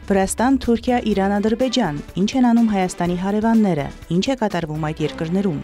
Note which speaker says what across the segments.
Speaker 1: Վրաստան, Թուրքիա, Իրան, Ադրբեջան, ինչ են անում Հայաստանի հարևանները, ինչ է կատարվում այդ երկրներում։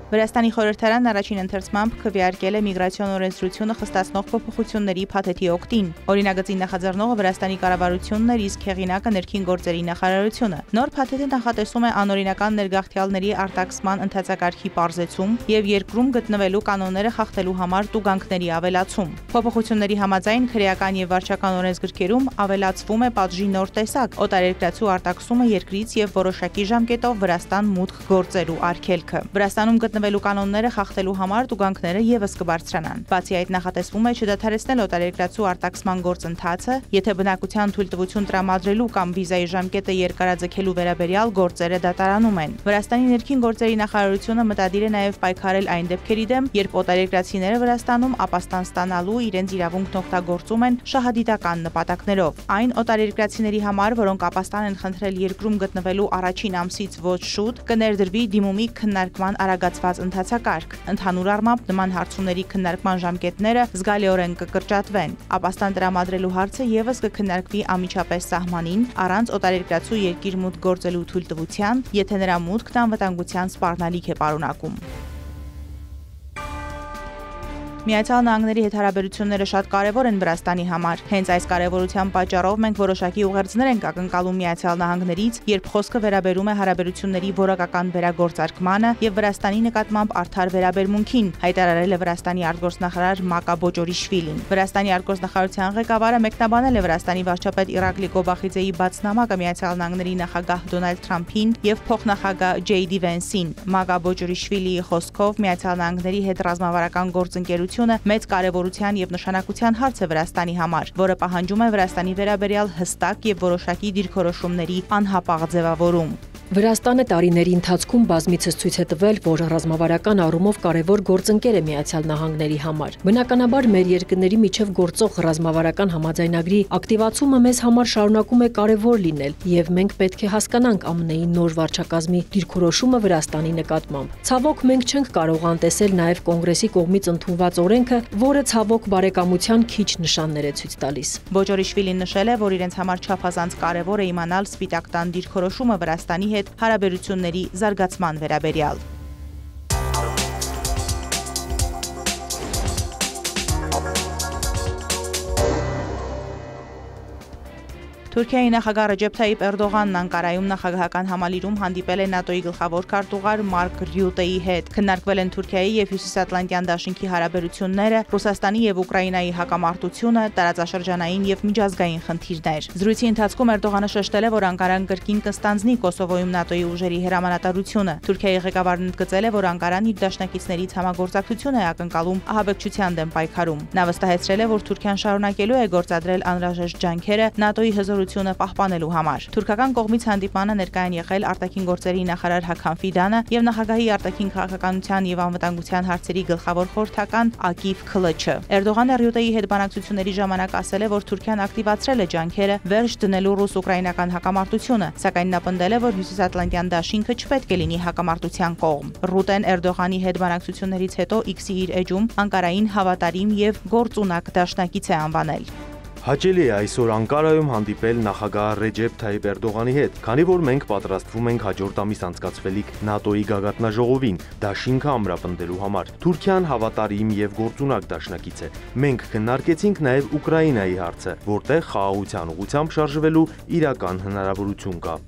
Speaker 1: Վրաստանի խորհրդարանն առաջին ընթերցմամբ քվեարկել է միգրացիոն օրենսդրությունը խստացնող փոփոխությունների փաթեթի օգտին։ Օրինագծի նախաձեռնողը Վրաստանի կառավարությունն էր, իսկ հեղինակը ներքին գործերի նախարարությունը։ Նոր փաթեթը նախատեսում է անօրինական ներգաղթյալների արտաքսման ընթացակարգի պարզեցում եւ երկրում գտնվելու կանոնները խախտելու համար տուգանքների ավելացում։ Փոփոխությունների համաձայն քրեական եւ վարչական օրենսգրքերում ավելացվում է պատժի նոր տեսակ՝ օտարերկրացու արտաքսումը երկրից եւ որոշակի ժամկետով Վրաստան մուտք գործելու արգելքը։ Վրաստանում գտնվելու կանոնները խախտելու համար տուգանքները եւս կբարձրանան։ Բացի այդ, նախատեսվում է չդադարեցնել օտարերկրացու արտաքսման գործընթացը, եթե բնակության թույլտվություն տրամադրելու կամ վիզայի ժամկետը երկարաձգելու վերաբերյալ գործերը դատարանում են։ Վրաստանի ներքին գործերի նախարարությունը մտադիր է նաեւ պայքարել այն դեպքերի դեմ, երբ օտարերկրացիները Վրաստանում ապաստան ստանալու իրենց իրավունքն օգտագործում են շահադիտական նպատակներով։ Այն օտարերկրացիների համար, որոնք ապաստան են խնդրել երկրում գտնվելու առաջին ամսից ոչ շուտ, կներդրվի դիմումի քննարկման արագացված ընթացակարգ։ Ընդհանուր առմամբ նման հարցումների քննարկման ժամկետները զգալիորեն կկրճատվեն։ Ապաստան տրամադրելու հարցը եւս կքննարկվի անմիջապես սահմանին, առանց օտարերկրացու երկիր մուտք գործելու թույլտվության, եթե նրա մուտքն անվտանգության սպառնալիք է պարունակում։ Միացյալ Նահանգների հետ հարաբերությունները շատ կարևոր են Վրաստանի համար։ Հենց այս կարևորության պատճառով մենք որոշակի ուղերձներ ենք ակնկալում Միացյալ Նահանգներից, երբ խոսքը վերաբերում է հարաբերությունների որակական վերագործարկմանը եւ Վրաստանի նկատմամբ արդար վերաբերմունքին, հայտարարել է Վրաստանի արտգործնախարար Մակա Բոջորիշվիլին։ Վրաստանի արտգործնախարարության ղեկավարը մեկնաբանել է Վրաստանի վարչապետ Իրակլի Կոբախիձեի բացնամակը Միացյալ Նահանգների նախագահ Դոնալդ Թրամփին եւ փոխնախագահ Ջեյդի Վենսին։ Մակա Բոջորիշվիլիի խոսքով Միացյալ Նահանգների հետ ռազմավարական գործընկերությունը մեծ կարևորության եւ նշանակության հարց է Վրաստանի համար, որը պահանջում է Վրաստանի վերաբերյալ հստակ եւ որոշակի դիրքորոշումների անհապաղ ձևավորում։
Speaker 2: Վրաստանը տարիների ընթացքում բազմիցս ցույց է տվել, որ ռազմավարական առումով կարևոր գործընկեր է Միացյալ Նահանգների համար։ Բնականաբար մեր երկրների միջև գործող ռազմավարական համաձայնագրի ակտիվացումը մեզ համար շարունակում է կարևոր լինել, եւ մենք պետք է հասկանանք ԱՄՆ-ի նոր վարչակազմի դիրքորոշումը Վրաստանի նկատմամբ։ Ցավոք մենք չենք կարող անտեսել նաեւ կոնգրեսի կողմից ընդունված օրենքը, որը ցավոք բարեկամության քիչ նշաններ է ցույց տալիս։
Speaker 1: Բոջորիշվիլին նշել է, որ իրենց համար չափազանց կարևոր է իմանալ Սպիտակ տան դիրքորոշումը Վրաստանի հետ հարաբերությունների զարգացման վերաբերյալ։ Թուրքիայի նախագահ Ռեջեփ Թայիփ Էրդողանն Անկարայում նախագահական համալիրում հանդիպել է ՆԱՏՕ-ի գլխավոր քարտուղար Մարկ Ռյուտեի հետ։ Քննարկվել են Թուրքիայի եւ Հյուսիսատլանտյան դաշինքի հարաբերությունները, Ռուսաստանի եւ Ուկրաինայի հակամարտությունը, տարածաշրջանային եւ միջազգային խնդիրներ։ Զրույցի ընթացքում Էրդողանը շեշտել է, որ Անկարան կրկին կստանձնի Կոսովոյում ՆԱՏՕ-ի ուժերի հրամանատարությունը։ Թուրքիայի ղեկավարն ընդգծել է, որ Անկարան իր դաշնակիցներից համագործակցություն է ակնկալում ահաբեկչության դեմ պայքարում։ Նա վստահեցրել է, որ Թուրքիան շարունակելու է գործադրել անհրաժեշտ ջանքերը ՆԱՏՕ-ի հզորությունը պահպանելու համար։ Թուրքական կողմից հանդիպմանը ներկա են եղել արտաքին գործերի նախարար Հաքան Ֆիդանը եւ նախագահի արտաքին քաղաքականության եւ անվտանգության հարցերի գլխավոր խորհրդական Ակիֆ Քլչը։ Էրդողանը Ռյուտեի հետ բանակցությունների ժամանակ ասել է, որ Թուրքիան ակտիվացրել է ջանքերը վերջ դնելու ռուս-ուկրաինական հակամարտությունը, սակայն նա պնդել է, որ Հյուսիսատլանտյան դաշինքը չպետք է լինի հակամարտության կողմ։ Ռուտեն Էրդողանի հետ բանակցություններից հետո X-ի իր էջում Անկարային հավատարիմ եւ գործունակ դաշնակից է անվանել։
Speaker 3: Հաճելի է այսօր Անկարայում հանդիպել նախագահ Ռեջեփ Թայիփ Էրդողանի հետ, քանի որ մենք պատրաստվում ենք հաջորդ ամիս անցկացվելիք ՆԱՏՕ-ի գագաթնաժողովին, դաշինքը ամրապնդելու համար։ Թուրքիան հավատարիմ եւ գործունակ դաշնակից է։ Մենք քննարկեցինք նաեւ Ուկրաինայի հարցը, որտեղ խաղաղության ուղղությամբ շարժվելու իրական հնարավորություն կա։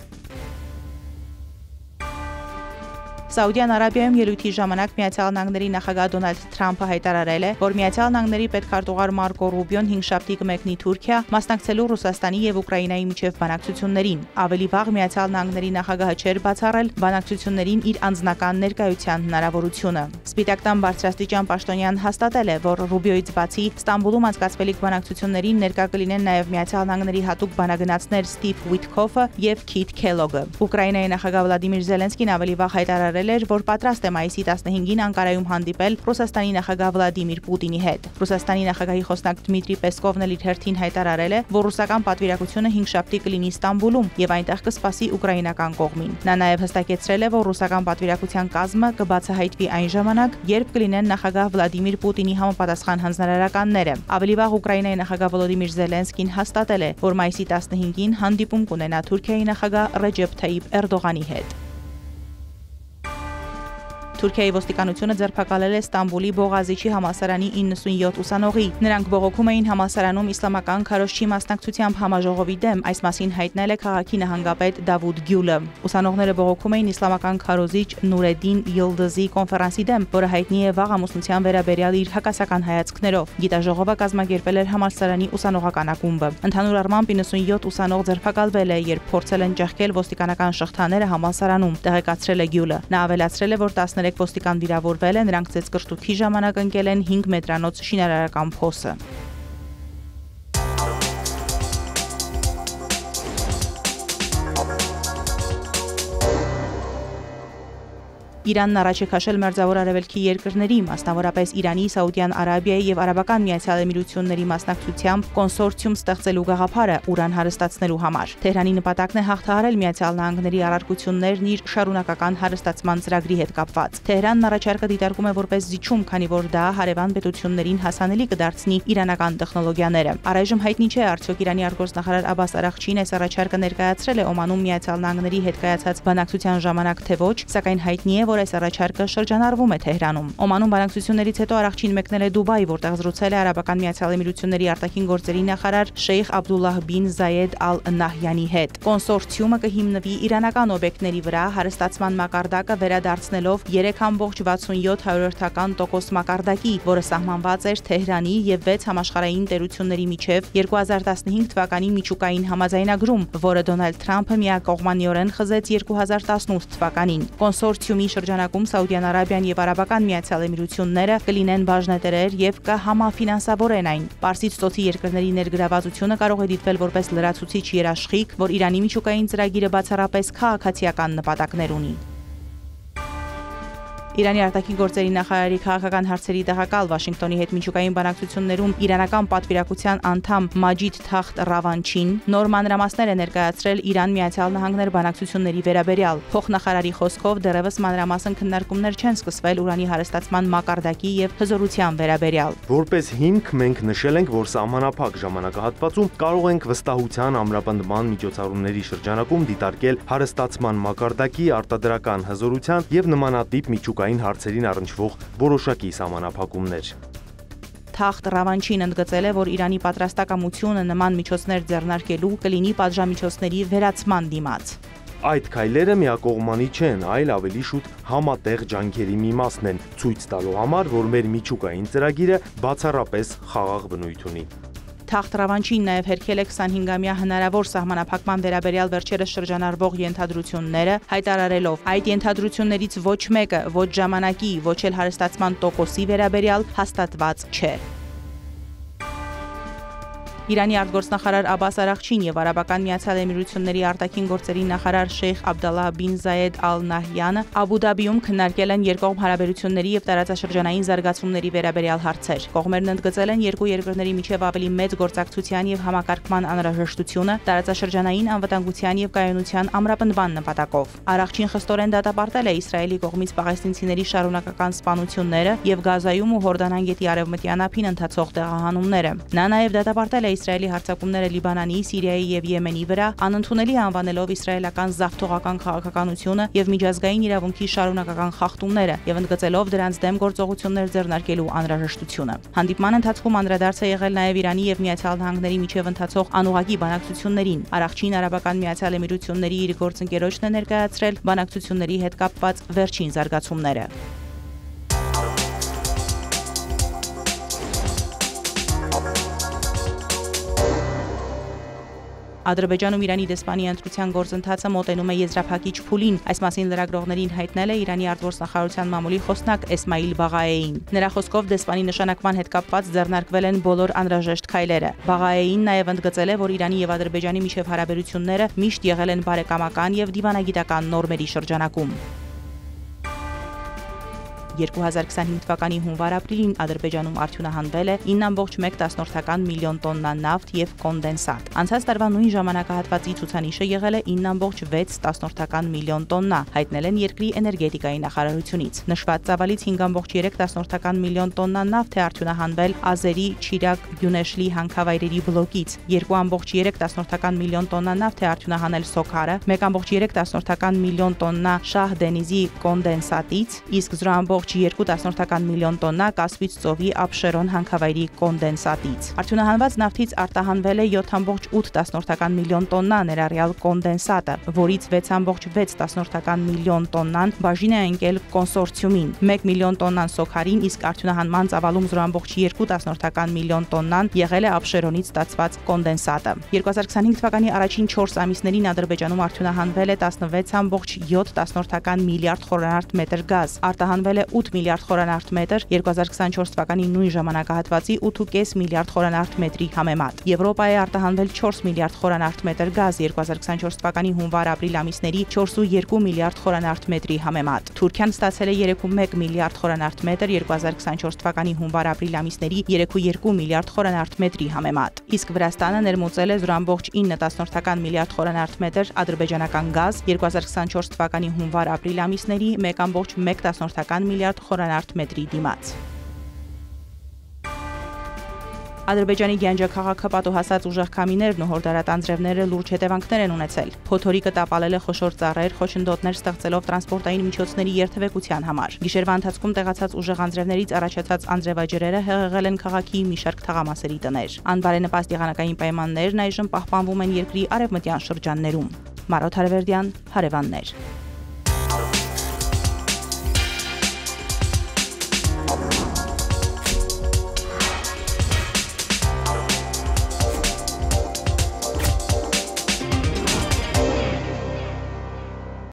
Speaker 1: Սաուդյան Արաբիայում ելույթի ժամանակ Միացյալ Նահանգների նախագահ Դոնալդ Թրամփը հայտարարել է, որ Միացյալ Նահանգների պետքարտուղար Մարկո Ռուբիոն 5 շաբթի կմեկնի Թուրքիա, մասնակցելու Ռուսաստանի եւ Ուկրաինայի միջև բանակցություններին։ Ավելի վաղ Միացյալ Նահանգների նախագահը չէր բացառել բանակցություններին իր անձնական ներկայության հնարավորությունը։ Սպիտակ տան բարձրաստիճան պաշտոնյան հաստատել է, որ Ռուբիոից բացի Ստամբուլում անցկացվելիք բանակցություններին ներկա կլինեն նաեւ Միացյալ Նահանգների հատուկ բանագնացներ Սթիվ Ուիթքոֆը եւ Քիթ Քելոգը։ Ուկրաինայի նախագահ Վլադիմիր Զելենսկին ավելի վաղ հայտարարել հայտարարել էր, որ պատրաստ է մայիսի 15-ին Անկարայում հանդիպել Ռուսաստանի նախագահ Վլադիմիր Պուտինի հետ։ Ռուսաստանի նախագահի խոսնակ Դմիտրի Պեսկովն էլ իր հերթին հայտարարել է, որ ռուսական պատվիրակությունը 5 շաբթի կլինի Ստամբուլում եւ այնտեղ կսպասի ուկրաինական կողմին։ Նա նաեւ հստակեցրել է, որ ռուսական պատվիրակության կազմը կբացահայտվի այն ժամանակ, երբ կլինեն նախագահ Վլադիմիր Պուտինի համապատասխան հանձնարարականները։ Ավելի վաղ Ուկրաինայի նախագահ Վոլոդիմիր Զելենսկին հաստատել է, որ մայիսի 15-ին հանդիպում կունենա Թուրքիայի նախագահ Ռեջեփ Թայիփ Էրդողանի հետ։ Թուրքիայի ոստիկանությունը ձերբակալել է Ստամբուլի Բողազիչի համալսարանի 97 ուսանողի։ Նրանք բողոքում էին համալսարանում իսլամական քարոզչի մասնակցությամբ համաժողովի դեմ, այս մասին հայտնել է քաղաքի նահանգապետ Դավուդ Գյուլը։ Ուսանողները բողոքում էին իսլամական քարոզիչ Նուրեդին Յիլդզի կոնֆերանսի դեմ, որը հայտնի է վաղ ամուսնության վերաբերյալ իր հակասական հայացքներով։ Գիտաժողովը կազմակերպել էր համալսարանի ուսանողական ակումբը։ Ընդհանուր առմամբ 97 ուսանող ձերբակալվել է, երբ փորձել են ճեղքել ոստիկանական շղթաները համալսարանում, տեղեկացրել է Գյուլը։ Նա ավելացրել է, որ 13 ոստիկան վիրավորվել է, նրանք ծեծկրտուքի ժամանակ ընկել են 5 մետրանոց շինարարական փոսը։ Իրանն առաջ է քաշել Մերձավոր Արևելքի երկրների, մասնավորապես Իրանի, Սաուդյան Արաբիայի եւ Արաբական Միացյալ Էմիրությունների մասնակցությամբ կոնսորցիում ստեղծելու գաղափարը ուրան հարստացնելու համար։ Թեհրանի նպատակն է հաղթահարել Միացյալ Նահանգների առարկություններն իր շարունակական հարստացման ծրագրի հետ կապված։ Թեհրանն առաջարկը դիտարկում է որպես զիջում, քանի որ դա հարևան պետություններին հասանելի կդարձնի իրանական տեխնոլոգիաները։ Առայժմ հայտնի չէ, արդյոք Իրանի արտգործնախարար Աբբաս Արաղչին այս առաջարկը ներկայացրել է Օմանում Միացյալ Նահանգների հետ կայացած բանակցության ժամանակ թե ոչ, սակայն հայտնի է, որ այս առաջարկը շրջանառվում է Թեհրանում։ Օմանում բանակցություններից հետո Արաղչին մեկնել է Դուբայ, որտեղ զրուցել է Արաբական Միացյալ Էմիրությունների արտաքին գործերի նախարար Շեյխ Աբդուլլահ բին Զայեդ Ալ Նահյանի հետ։ Կոնսորցիումը կհիմնվի իրանական օբյեկտների վրա, հարստացման մակարդակը վերադարձնելով 3.67% մակարդակի, որը սահմանված էր Թեհրանի եւ 6 համաշխարհային տերությունների միջև 2015 թվականի միջուկային համաձայնագրում, որը Դոնալդ Թրամփը միակողմանիորեն խզեց 2018 թվականին։ Կոնսորցիումի շրջանակում Սաուդյան Արաբիան եւ Արաբական Միացյալ Էմիրությունները կլինեն բաժնետերեր եւ կհամաֆինանսավորեն այն։ Պարսից ծոցի երկրների ներգրավվածությունը կարող է դիտվել որպես լրացուցիչ երաշխիք, որ Իրանի միջուկային ծրագիրը բացառապես քաղաքացիական նպատակներ ունի։ Իրանի արտաքին գործերի նախարարի քաղաքական հարցերի տեղակալ Վաշինգտոնի հետ միջուկային բանակցություններում իրանական պատվիրակության անդամ Մաջիդ Թախտ Ռավանչին նոր մանրամասներ է ներկայացրել Իրան-Միացյալ Նահանգներ բանակցությունների վերաբերյալ։ Փոխնախարարի խոսքով դեռևս մանրամասն քննարկումներ չեն սկսվել ուրանի հարստացման մակարդակի եւ հզորության վերաբերյալ։
Speaker 3: Որպես հիմք մենք նշել ենք, որ սահմանափակ ժամանակահատվածում կարող ենք վստահության ամրապնդման միջոցառումների շրջանակում դիտարկել հարստացման մակարդակի, արտադրական հզորության եւ նմանատիպ միջուկային հարցերին առնչվող որոշակի սահմանափակումներ։
Speaker 1: Թախտ Ռավանչին ընդգծել է, որ Իրանի պատրաստակամությունը նման միջոցներ ձեռնարկելու կլինի պատժամիջոցների վերացման դիմաց։
Speaker 3: Այդ քայլերը միակողմանի չեն, այլ ավելի շուտ համատեղ ջանքերի մի մասն են, ցույց տալու համար, որ մեր միջուկային ծրագիրը բացառապես խաղաղ բնույթ ունի։
Speaker 1: Թախտ Ռավանչին նաև հերքել է 25-ամյա հնարավոր սահմանափակման վերաբերյալ վերջերս շրջանառվող ենթադրությունները, հայտարարելով այդ ենթադրություններից ոչ մեկը, ոչ ժամանակի, ոչ էլ հարստացման տոկոսի վերաբերյալ հաստատված չէ։ Իրանի արտգործնախարար Աբբաս Արաղչին եւ Արաբական Միացյալ Էմիրությունների արտաքին գործերի նախարար Շեյխ Աբդալլահ բին Զայեդ Ալ Նահյանը Աբու Դաբիում քննարկել են երկկողմ հարաբերությունների եւ տարածաշրջանային զարգացումների վերաբերյալ հարցեր։ Կողմերն ընդգծել են երկու երկրների միջև ավելի մեծ գործակցության եւ համակարգման անհրաժեշտությունը տարածաշրջանային անվտանգության եւ կայունության ամրապնդման նպատակով։ Արաղչին խստորեն դատապարտել է Իսրայելի կողմից պաղեստինցիների շարունակական սպանությունները եւ Գազայում ու Հորդանան գետի արևմտյան ափին ընթացող տեղահանումները։ Նա նաեւ դատապարտել է Իսրայելի հարձակումները Լիբանանի, Սիրիայի եւ Եմենի վրա, անընդունելի անվանելով իսրայելական զավթողական քաղաքականությունը եւ միջազգային իրավունքի շարունակական խախտումները եւ ընդգծելով դրանց դեմ գործողություններ ձեռնարկելու անհրաժեշտությունը։ Հանդիպման ընթացքում անդրադարձ է եղել նաեւ Իրանի եւ Միացյալ Նահանգների միջև ընթացող անուղղակի բանակցություններին։ Արաղչին Արաբական Միացյալ Էմիրությունների իր գործընկերոջն է ներկայացրել բանակցությունների հետ կապված վերջին զարգացումները։ Ադրբեջանում Իրանի դեսպանի ընտրության գործընթացը մոտենում է եզրափակիչ փուլին, այս մասին լրագրողներին հայտնել է Իրանի արտգործնախարարության մամուլի խոսնակ Էսմայիլ Բաղաեին։ Նրա խոսքով դեսպանի նշանակման հետ կապված ձեռնարկվել են բոլոր անհրաժեշտ քայլերը։ Բաղաեին նաև ընդգծել է, որ Իրանի եւ Ադրբեջանի միջև հարաբերությունները միշտ եղել են բարեկամական եւ դիվանագիտական նորմերի շրջանակում։ 2025 թվականի հունվար-ապրիլին Ադրբեջանում արդյունահանվել է 9.1 միլիոն տոննա նավթ եւ կոնդենսատ։ Անցած տարվա նույն ժամանակահատվածի ցուցանիշը եղել է 9.6 միլիոն տոննա, հայտնել են երկրի էներգետիկայի նախարարությունից։ Նշված ծավալից 5.3 միլիոն տոննա նավթ է արդյունահանվել Ազերի Չիրակ Գյունեշլի հանքավայրերի բլոկից, 2.3 միլիոն տոննա նավթ է արդյունահանել Սոքարը, 1.3 միլիոն տոննա Շահ Դենիզի կոնդենսատից, իսկ 0.2 միլիոն տոննա Կասպից ծովի Աբշերոն հանքավայրի կոնդենսատից։ Արդյունահանված նավթից արտահանվել է 7.8 միլիոն տոննա ներառյալ կոնդենսատը, որից 6.6 միլիոն տոննան բաժին է ընկել կոնսորցիումին, 1 միլիոն տոննան Սոքարին, իսկ արդյունահանման ծավալում 0.2 միլիոն տոննան եղել է Աբշերոնից ստացված կոնդենսատը։ 2025 թվականի առաջին 4 ամիսներին Ադրբեջանում արդյունահանվել է 16.7 միլիարդ խորանարդ մետր գազ, արտահանվել է 8 միլիարդ խորանարդ մետր 2024 թվականի նույն ժամանակահատվածի 8.5 միլիարդ խորանարդ մետրի համեմատ։ Եվրոպա է արտահանվել 4 միլիարդ խորանարդ մետր գազ 2024 թվականի հունվար-ապրիլ ամիսների 4.2 միլիարդ խորանարդ մետրի համեմատ։ Թուրքիան ստացել է 3.1 միլիարդ խորանարդ մետր 2024 թվականի հունվար-ապրիլ ամիսների 3.2 միլիարդ խորանարդ մետրի համեմատ։ Իսկ Վրաստանը ներմուծել է 0.9 միլիարդ խորանարդ մետր ադրբեջանական գազ 2024 թվականի հունվար-ապրիլ ամիսների 1.1 միլիարդ խորանարդ մետրի դիմաց։ Ադրբեջանի Գյանջա քաղաքը պատուհասած ուժեղ քամիներն ու հորդարատ անձրևները լուրջ հետևանքներ են ունեցել։ Փոթորիկը տապալել է խոշոր ծառեր, խոչընդոտներ ստեղծելով տրանսպորտային միջոցների երթևեկության համար։ Գիշերվա ընթացքում տեղացած ուժեղ անձրևներից առաջացած անձրևաջրերը հեղեղել են քաղաքի մի շարք թաղամասերի տներ։ Անբարենպաստ եղանակային պայմաններն այժմ պահպանվում են երկրի արևմտյան շրջաններում։ Մարոթ Հարվերդյան, հարևաններ։